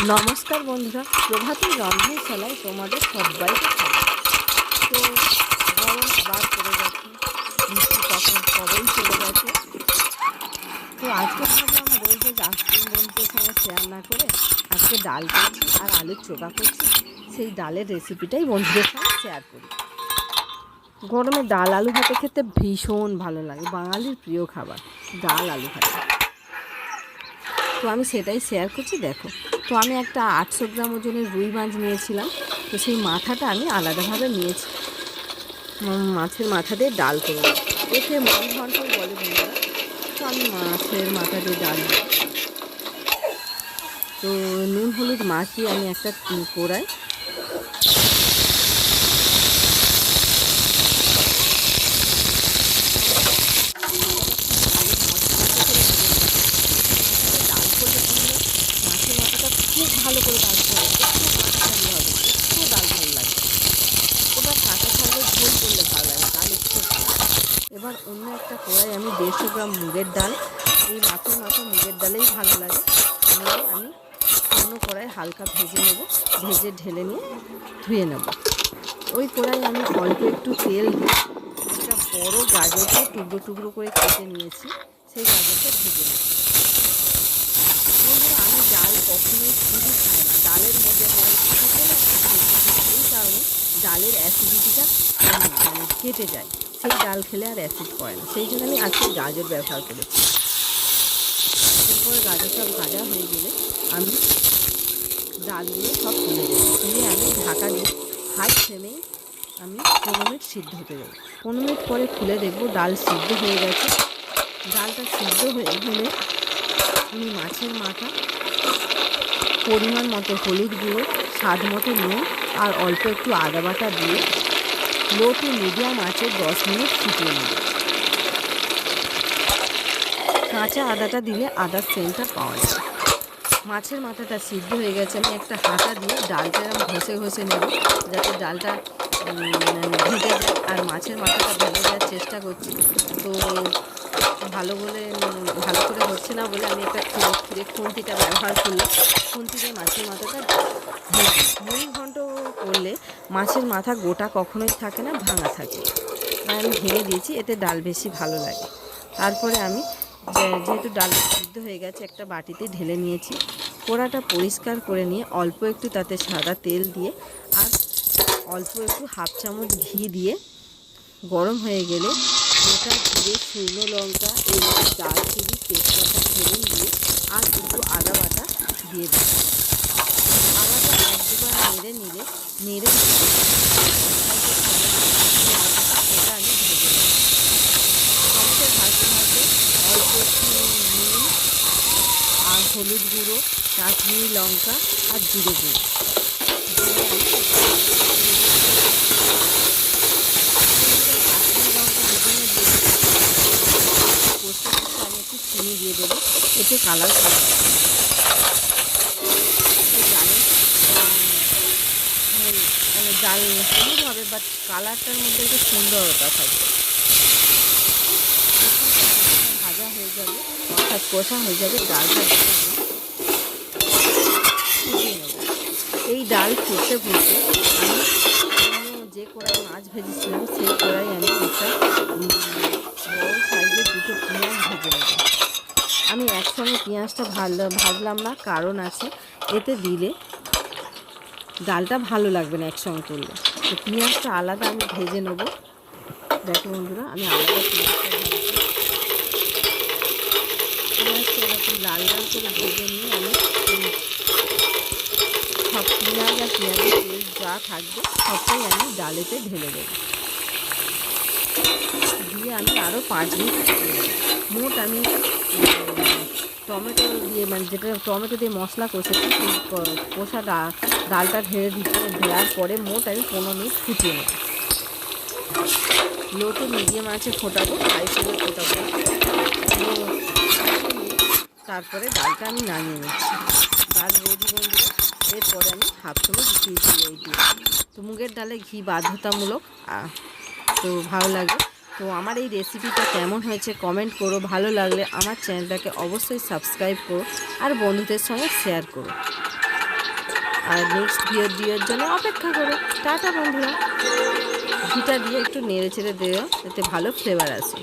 নমস্কার বন্ধুরা, প্রভাতী রন্ধনশালায় তোমাদের সবাইকে স্বাগত। তো গরম আবার পড়ে গেছে, বৃষ্টি কখন কবেই চলে গেছে। তো আজকে ভাবলাম রোজ আজকের বন্ধুদের সঙ্গে শেয়ার না করে আজকে ডাল করছি আর আলুর চোখা করছি, সেই ডালের রেসিপিটাই বন্ধুদের সঙ্গে শেয়ার করি। গরমে ডাল আলু ভাতে খেতে ভীষণ ভালো লাগে, বাঙালির প্রিয় খাবার ডাল আলু ভাতে। তো আমি সেটাই শেয়ার করছি, দেখো। তো আমি একটা 800 গ্রাম ওজনের রুই মাছ নিয়েছিলাম। তো সেই মাথাটা আমি আলাদাভাবে নিয়েছি, মাছের মাথা দিয়ে ডাল করে এতে মুড়ি ঘন্ট বলে বন্ধুরা। তো আমি মাছের মাথা দিয়ে ডাল দিই। তো নুন হলুদ মাখিয়ে আমি একটা কড়াই খুব ভালো করে ভাজতে হবে, একটু মাখতে হবে, একটু ডাল ভালো লাগে। এবার কাঁচা থাকলে ঝোল করলে ভালো লাগে, ডাল একটু ভালো। এবার অন্য একটা কড়াই আমি 150 গ্রাম মুগের ডাল, এই মাছের মাথা মুগের ডালেই ভালো লাগে, নিয়ে আমি অন্য কড়াই হালকা ভেজে নেব, ভেজে ঢেলে নিয়ে ধুয়ে নেব। ওই কড়াই আমি অল্প একটু তেল দিয়ে একটা বড় গাজরকে টুকরো টুকরো করে কেটে নিয়েছি, সেই গাজরটা ভেজে নেব। বন্ধুরা, আমি ডাল কখনোই শুধু খাই না, ডালের মধ্যে হয় এই কারণে ডালের অ্যাসিডিটিটা কেটে যায়, সেই ডাল খেলে আর অ্যাসিড করে না, সেই জন্য আমি আজকে গাজর ব্যবহার করেছি। এরপরে গাজরটা ভাজা হয়ে গেলে আমি ডালগুলো সব তুলে দেবো, তুলে আমি ঢাকা দিয়ে হাই ফ্লেমেই আমি 15 মিনিট সিদ্ধ হতে দেবো। 15 মিনিট পরে খুলে দেখবো ডাল সিদ্ধ হয়ে গেছে। ডালটা সিদ্ধ হয়ে গেলে আমি মাছের মাথা, পরিমাণ মতো হলুদ গুঁড়ো, স্বাদ মতো নুন আর অল্প একটু আদা বাটা দিয়ে লো টু মিডিয়াম আঁচে 10 মিনিট ফুটিয়ে নেব। কাঁচা আদাটা দিলে আদার সেন্টটা পাওয়া যায়। মাছের মাথাটা সিদ্ধ হয়ে গেছে, আমি একটা হাতা দিয়ে ডালটা এরকম ঘষে ঘষে নেব, যাতে ডালটা ভেঙে যায়। আর মাছের মাথাটা ভেঙে যাওয়ার চেষ্টা করছি, তো ভালো করে হচ্ছে না বলে আমি একটা খুন্তিটা ব্যবহার করলাম। খুন্তি দিয়ে মাছের মাথাটা মুড়ি ঘন্ট করলে মাছের মাথা গোটা কখনোই থাকে না, ভাঙা থাকে। আর আমি ভেঙে দিয়েছি, এতে ডাল বেশি ভালো লাগে। তারপরে আমি যেহেতু ডাল সিদ্ধ হয়ে গেছে, একটা বাটিতে ঢেলে নিয়েছি। কড়াটা পরিষ্কার করে নিয়ে অল্প একটু তাতে সাদা তেল দিয়ে আর অল্প একটু হাফ চামচ ঘি দিয়ে গরম হয়ে গেলে গোটা জিরে, শুকনো লঙ্কা এবং দারচিনি, তেজপাতা ফোড়ন দিয়ে আর একটু আদা বাটা দিয়ে দেব। আদাটা 1-2বার নেড়ে এটা আমি ভেজে নেব। টমেটো ভাজতে ভাজতে অল্প একটু নুন আর হলুদ গুঁড়ো, কাশ্মীরি লঙ্কা আর জিরে গুঁড়ো দিয়ে আমি একটু চিনি দিয়ে দেবো, এতে কালার ভালো হবে। ডাল হলুদ হবে, বাট কালারটার মধ্যে একটু সুন্দরতা থাকবে। ভাজা হয়ে যাবে, অর্থাৎ কষা হয়ে যাবে, ডালটা ফুটিয়ে নেব। এই ডাল ফুটতে ফুটতে আমি যে কড়াই মাছ ভেজেছিলাম সেই কড়াই আমি একটা বড় সাইজের 2টো পেঁয়াজ ভেজে নেব। আমি একসঙ্গে পেঁয়াজটা ভাজলাম না, কারণ আছে, এতে দিলে ডালটা ভালো লাগবে না একসঙ্গে করলে। তো পেঁয়াজটা আলাদা আমি ভেজে নেব। দেখো বন্ধুরা, আমি আলাদা পেঁয়াজটা এরকম লাল লাল করে ভেজে নিয়ে আমি সব পেঁয়াজ আর পেঁয়াজের তেল যা থাকবে সবটাই আমি ডালেতে ঢেলে দেবো, দিয়ে আমি আরও 5 মিনিট মোট আমি টমেটো দিয়ে যেটা টমেটো দিয়ে মশলা কষেছি, সেই কষা ডালটা দেওয়ার পরে মোট আমি 15 মিনিট ফুটিয়ে নেব। লো টু মিডিয়াম আছে ফোটাবো, হাই ফ্লেমে ফোটাবো। তারপরে ডালটা আমি নামিয়ে নিচ্ছি। ডাল রেডি বন্ধুরা। এরপরে আমি হাফ চামচ ঘি দিয়ে তো মুগের ডালে ঘি বাধ্যতামূলক, তো ভালো লাগে। তো আমার এই রেসিপিটা কেমন হয়েছে কমেন্ট করো, ভালো লাগলে আমার চ্যানেলটাকে অবশ্যই সাবস্ক্রাইব করো আর বন্ধুদের সঙ্গে শেয়ার করো। আর নেক্সট ভিডিওর জন্য অপেক্ষা করো। টাটা বন্ধুরা। ঘিটা দিয়ে একটু নেড়ে চেড়ে দিও, এতে ভালো ফ্লেভার আসে।